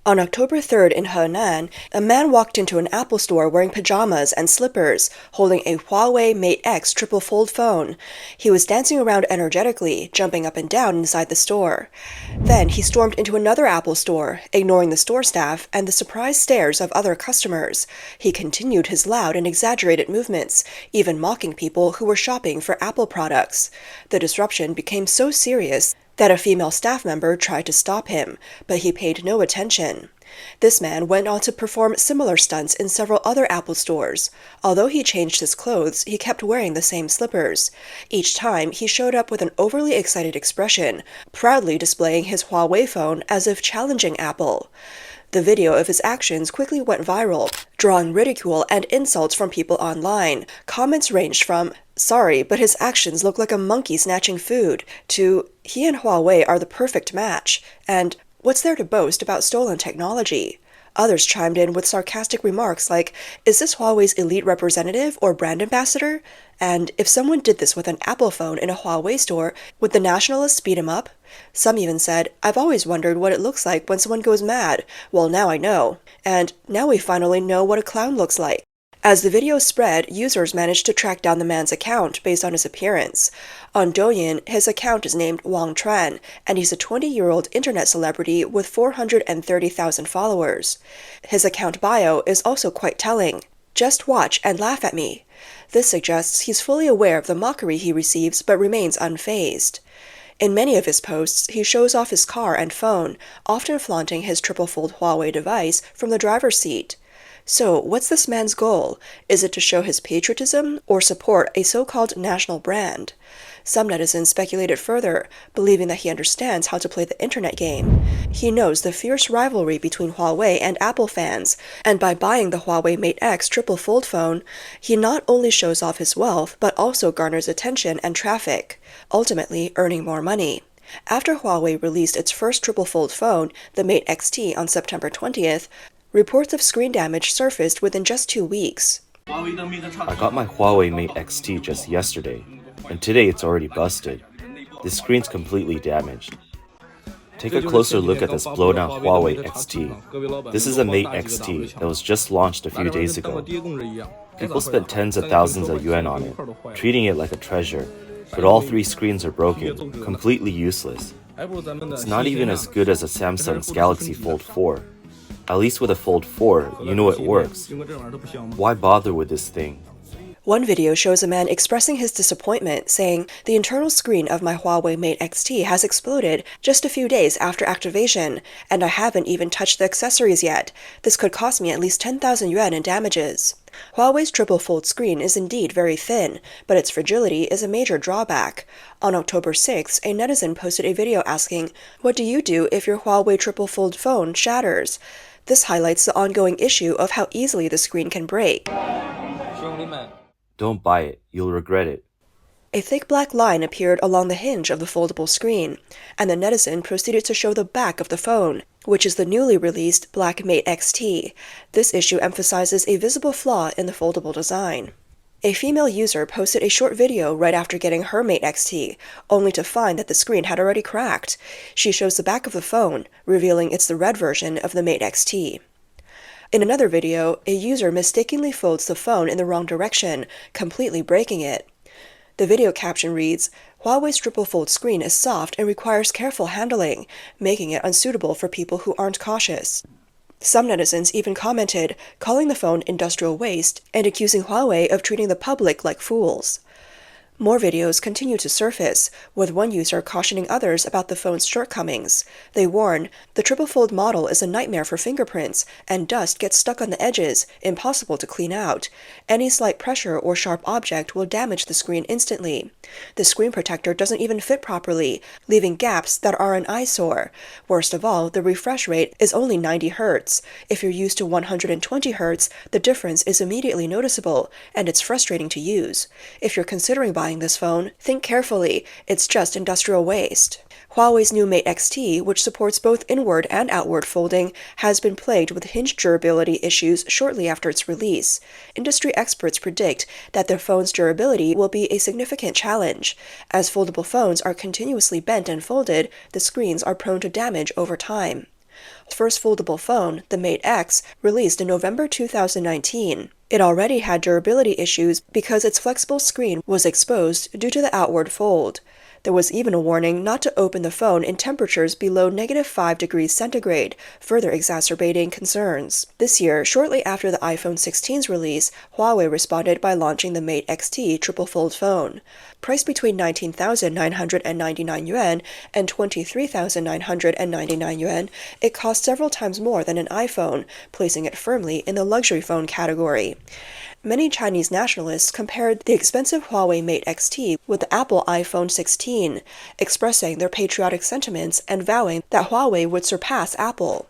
On October 3rd in Henan, a man walked into an Apple store wearing pajamas and slippers, holding a Huawei Mate X triple fold phone. He was dancing around energetically, jumping up and down inside the store. Then he stormed into another Apple store, ignoring the store staff and the surprised stares of other customers. He continued his loud and exaggerated movements, even mocking people who were shopping for Apple products. The disruption became so serious that a female staff member tried to stop him, but he paid no attention. This man went on to perform similar stunts in several other Apple stores. Although he changed his clothes, he kept wearing the same slippers. Each time, he showed up with an overly excited expression, proudly displaying his Huawei phone as if challenging Apple. The video of his actions quickly went viral, drawing ridicule and insults from people online. Comments ranged from, "Sorry, but his actions look like a monkey snatching food," to "He and Huawei are the perfect match," and "What's there to boast about stolen technology?" Others chimed in with sarcastic remarks like, "Is this Huawei's elite representative or brand ambassador?" And "If someone did this with an Apple phone in a Huawei store, would the nationalists beat him up?" Some even said, "I've always wondered what it looks like when someone goes mad. Well, now I know." And "Now we finally know what a clown looks like." As the video spread, users managed to track down the man's account based on his appearance. On Douyin, his account is named Wang Chuan, and he's a 20-year-old internet celebrity with 430,000 followers. His account bio is also quite telling. "Just watch and laugh at me." This suggests he's fully aware of the mockery he receives but remains unfazed. In many of his posts, he shows off his car and phone, often flaunting his triple-fold Huawei device from the driver's seat. So, what's this man's goal? Is it to show his patriotism or support a so-called national brand? Some netizens speculated further, believing that he understands how to play the internet game. He knows the fierce rivalry between Huawei and Apple fans, and by buying the Huawei Mate X triple fold phone, he not only shows off his wealth, but also garners attention and traffic, ultimately earning more money. After Huawei released its first triple fold phone, the Mate XT, on September 20th, reports of screen damage surfaced within just 2 weeks. I got my Huawei Mate XT just yesterday, and today it's already busted. The screen's completely damaged. Take a closer look at this blown-out Huawei XT. This is a Mate XT that was just launched a few days ago. People spent tens of thousands of yuan on it, treating it like a treasure, but all three screens are broken, completely useless. It's not even as good as a Samsung's Galaxy Fold 4. At least with a Fold 4, you know it works. Why bother with this thing? One video shows a man expressing his disappointment, saying, "The internal screen of my Huawei Mate XT has exploded just a few days after activation, and I haven't even touched the accessories yet. This could cost me at least 10,000 yuan in damages." Huawei's triple fold screen is indeed very thin, but its fragility is a major drawback. On October 6th, a netizen posted a video asking, "What do you do if your Huawei triple fold phone shatters?" This highlights the ongoing issue of how easily the screen can break. Don't buy it, you'll regret it. A thick black line appeared along the hinge of the foldable screen, and the netizen proceeded to show the back of the phone, which is the newly released Black Mate XT. This issue emphasizes a visible flaw in the foldable design. A female user posted a short video right after getting her Mate XT, only to find that the screen had already cracked. She shows the back of the phone, revealing it's the red version of the Mate XT. In another video, a user mistakenly folds the phone in the wrong direction, completely breaking it. The video caption reads, "Huawei's triple fold screen is soft and requires careful handling, making it unsuitable for people who aren't cautious." Some netizens even commented, calling the phone industrial waste and accusing Huawei of treating the public like fools. More videos continue to surface, with one user cautioning others about the phone's shortcomings. They warn, "The triple-fold model is a nightmare for fingerprints, and dust gets stuck on the edges, impossible to clean out. Any slight pressure or sharp object will damage the screen instantly. The screen protector doesn't even fit properly, leaving gaps that are an eyesore. Worst of all, the refresh rate is only 90 Hz. If you're used to 120 Hz, the difference is immediately noticeable, and it's frustrating to use. If you're considering buying this phone, think carefully, it's just industrial waste." Huawei's new Mate XT, which supports both inward and outward folding, has been plagued with hinge durability issues shortly after its release. Industry experts predict that the phone's durability will be a significant challenge. As foldable phones are continuously bent and folded, the screens are prone to damage over time. First foldable phone, the Mate X, released in November 2019. It already had durability issues because its flexible screen was exposed due to the outward fold. There was even a warning not to open the phone in temperatures below -5 degrees centigrade, further exacerbating concerns. This year, shortly after the iPhone 16's release, Huawei responded by launching the Mate XT triple-fold phone. Priced between 19,999 yuan and 23,999 yuan, it cost several times more than an iPhone, placing it firmly in the luxury phone category. Many Chinese nationalists compared the expensive Huawei Mate XT with the Apple iPhone 16, expressing their patriotic sentiments and vowing that Huawei would surpass Apple.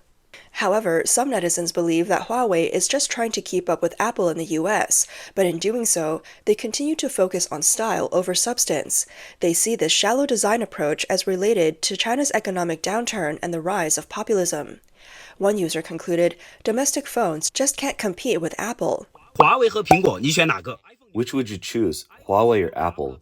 However, some netizens believe that Huawei is just trying to keep up with Apple in the US, but in doing so, they continue to focus on style over substance. They see this shallow design approach as related to China's economic downturn and the rise of populism. One user concluded, domestic phones just can't compete with Apple. Which would you choose, Huawei or Apple?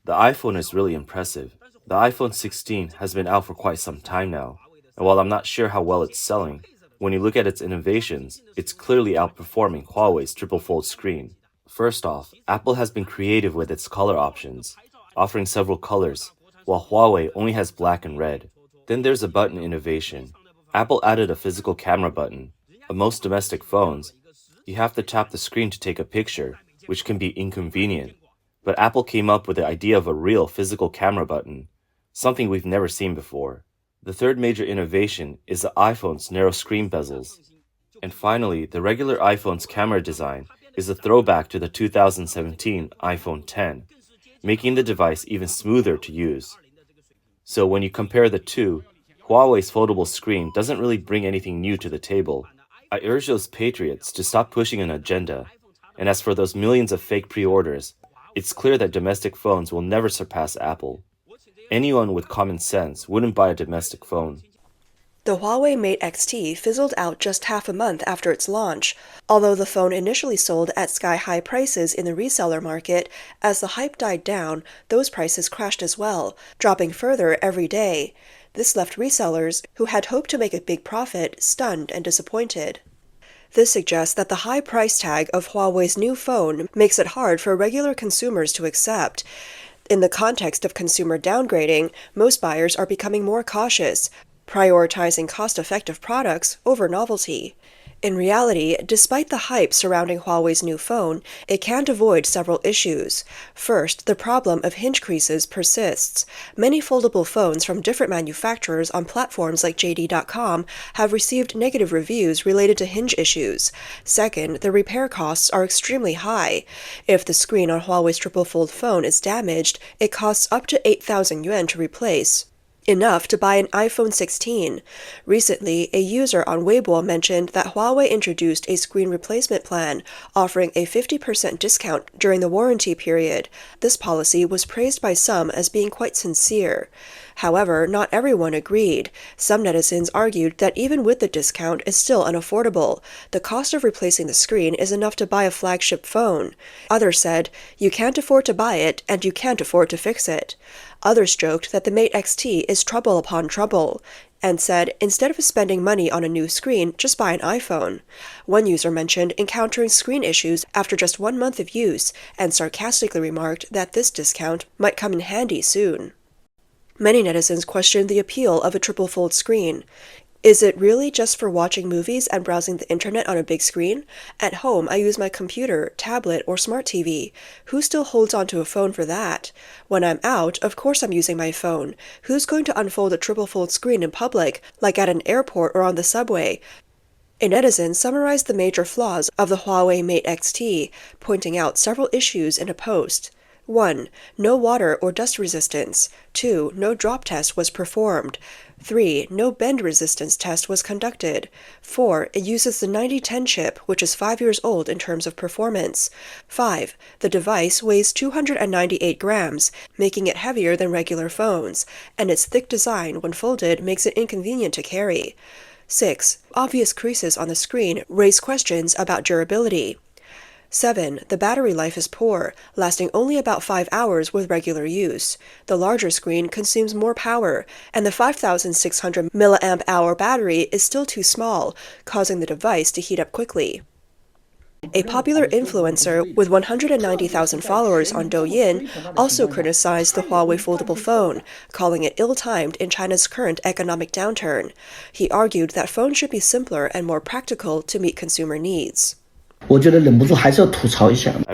The iPhone is really impressive. The iPhone 16 has been out for quite some time now, and while I'm not sure how well it's selling, when you look at its innovations, it's clearly outperforming Huawei's triple-fold screen. First off, Apple has been creative with its color options, offering several colors, while Huawei only has black and red. Then there's a button innovation. Apple added a physical camera button. On most domestic phones, you have to tap the screen to take a picture, which can be inconvenient. But Apple came up with the idea of a real physical camera button, something we've never seen before. The third major innovation is the iPhone's narrow screen bezels. And finally, the regular iPhone's camera design is a throwback to the 2017 iPhone X, making the device even smoother to use. So when you compare the two, Huawei's foldable screen doesn't really bring anything new to the table. I urge those patriots to stop pushing an agenda. And as for those millions of fake pre-orders, it's clear that domestic phones will never surpass Apple. Anyone with common sense wouldn't buy a domestic phone. The Huawei Mate XT fizzled out just half a month after its launch, although the phone initially sold at sky-high prices in the reseller market. As the hype died down, those prices crashed as well, dropping further every day. This left resellers, who had hoped to make a big profit, stunned and disappointed. This suggests that the high price tag of Huawei's new phone makes it hard for regular consumers to accept. In the context of consumer downgrading, most buyers are becoming more cautious, prioritizing cost-effective products over novelty. In reality, despite the hype surrounding Huawei's new phone, it can't avoid several issues. First, the problem of hinge creases persists. Many foldable phones from different manufacturers on platforms like JD.com have received negative reviews related to hinge issues. Second, the repair costs are extremely high. If the screen on Huawei's triple-fold phone is damaged, it costs up to 8,000 yuan to replace, enough to buy an iPhone 16. Recently, a user on Weibo mentioned that Huawei introduced a screen replacement plan, offering a 50% discount during the warranty period. This policy was praised by some as being quite sincere. However, not everyone agreed. Some netizens argued that even with the discount, it's still unaffordable. The cost of replacing the screen is enough to buy a flagship phone. Others said, you can't afford to buy it, and you can't afford to fix it. Others joked that the Mate XT is trouble upon trouble, and said, instead of spending money on a new screen, just buy an iPhone. One user mentioned encountering screen issues after just 1 month of use, and sarcastically remarked that this discount might come in handy soon. Many netizens questioned the appeal of a triple-fold screen. Is it really just for watching movies and browsing the internet on a big screen? At home, I use my computer, tablet, or smart TV. Who still holds onto a phone for that? When I'm out, of course I'm using my phone. Who's going to unfold a triple-fold screen in public, like at an airport or on the subway? A netizen summarized the major flaws of the Huawei Mate XT, pointing out several issues in a post. 1. No water or dust resistance. 2. No drop test was performed. 3. No bend resistance test was conducted. 4. It uses the 9010 chip, which is 5 years old in terms of performance. 5. The device weighs 298 grams, making it heavier than regular phones, and its thick design when folded makes it inconvenient to carry. 6. Obvious creases on the screen raise questions about durability. 7. The battery life is poor, lasting only about 5 hours with regular use. The larger screen consumes more power, and the 5,600 mAh battery is still too small, causing the device to heat up quickly. A popular influencer with 190,000 followers on Douyin also criticized the Huawei foldable phone, calling it ill-timed in China's current economic downturn. He argued that phones should be simpler and more practical to meet consumer needs. I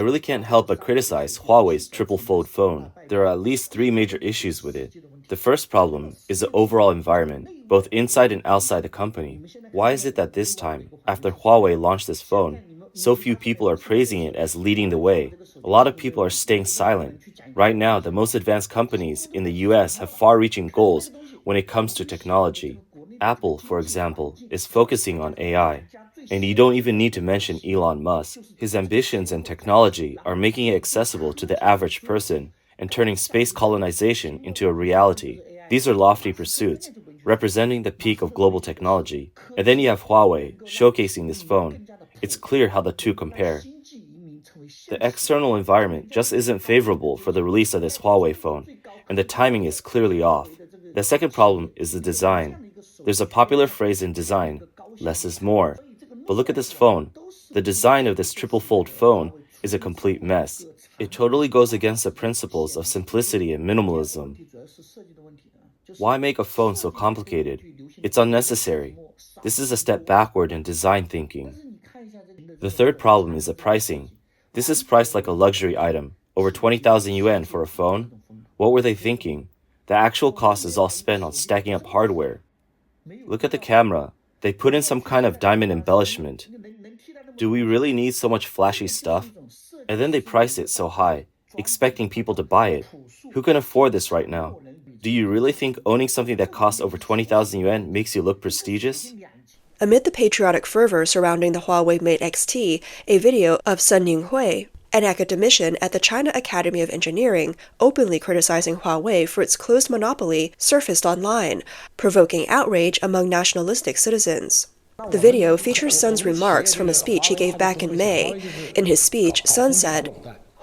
really can't help but criticize Huawei's triple fold phone. There are at least 3 major issues with it. The first problem is the overall environment, both inside and outside the company. Why is it that this time, after Huawei launched this phone, so few people are praising it as leading the way? A lot of people are staying silent. Right now, the most advanced companies in the US have far-reaching goals when it comes to technology. Apple, for example, is focusing on AI. And you don't even need to mention Elon Musk. His ambitions and technology are making it accessible to the average person and turning space colonization into a reality. These are lofty pursuits, representing the peak of global technology. And then you have Huawei showcasing this phone. It's clear how the two compare. The external environment just isn't favorable for the release of this Huawei phone, and the timing is clearly off. The second problem is the design. There's a popular phrase in design, less is more. But look at this phone. The design of this triple-fold phone is a complete mess. It totally goes against the principles of simplicity and minimalism. Why make a phone so complicated? It's unnecessary. This is a step backward in design thinking. The third problem is the pricing. This is priced like a luxury item, over 20,000 yuan for a phone. What were they thinking? The actual cost is all spent on stacking up hardware. Look at the camera. They put in some kind of diamond embellishment. Do we really need so much flashy stuff? And then they price it so high, expecting people to buy it. Who can afford this right now? Do you really think owning something that costs over 20,000 yuan makes you look prestigious? Amid the patriotic fervor surrounding the Huawei Mate XT, a video of Sun Yinghui, an academician at the China Academy of Engineering, openly criticizing Huawei for its closed monopoly, surfaced online, provoking outrage among nationalistic citizens. The video features Sun's remarks from a speech he gave back in May. In his speech, Sun said,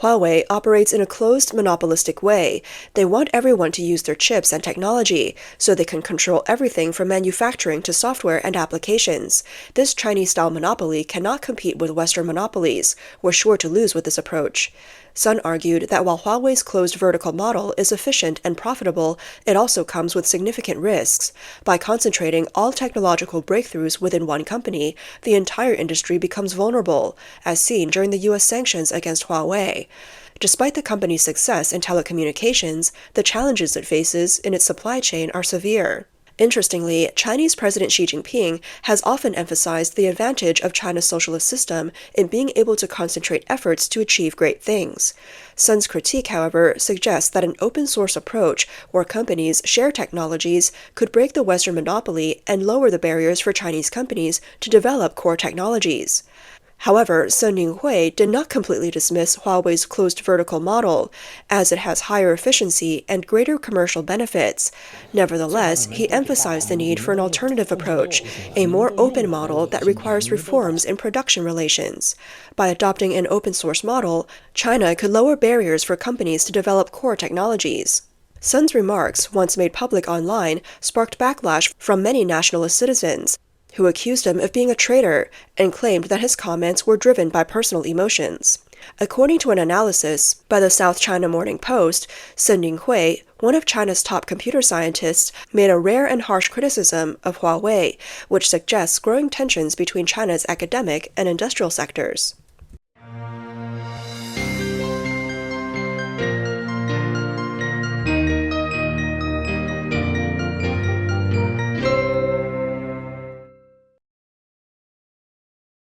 Huawei operates in a closed, monopolistic way. They want everyone to use their chips and technology, so they can control everything from manufacturing to software and applications. This Chinese-style monopoly cannot compete with Western monopolies. We're sure to lose with this approach. Sun argued that while Huawei's closed vertical model is efficient and profitable, it also comes with significant risks. By concentrating all technological breakthroughs within one company, the entire industry becomes vulnerable, as seen during the U.S. sanctions against Huawei. Despite the company's success in telecommunications, the challenges it faces in its supply chain are severe. Interestingly, Chinese President Xi Jinping has often emphasized the advantage of China's socialist system in being able to concentrate efforts to achieve great things. Sun's critique, however, suggests that an open-source approach where companies share technologies could break the Western monopoly and lower the barriers for Chinese companies to develop core technologies. However, Sun Yinghui did not completely dismiss Huawei's closed vertical model, as it has higher efficiency and greater commercial benefits. Nevertheless, he emphasized the need for an alternative approach, a more open model that requires reforms in production relations. By adopting an open-source model, China could lower barriers for companies to develop core technologies. Sun's remarks, once made public online, sparked backlash from many nationalist citizens, who accused him of being a traitor and claimed that his comments were driven by personal emotions. According to an analysis by the South China Morning Post, Sun Yinghui, one of China's top computer scientists, made a rare and harsh criticism of Huawei, which suggests growing tensions between China's academic and industrial sectors.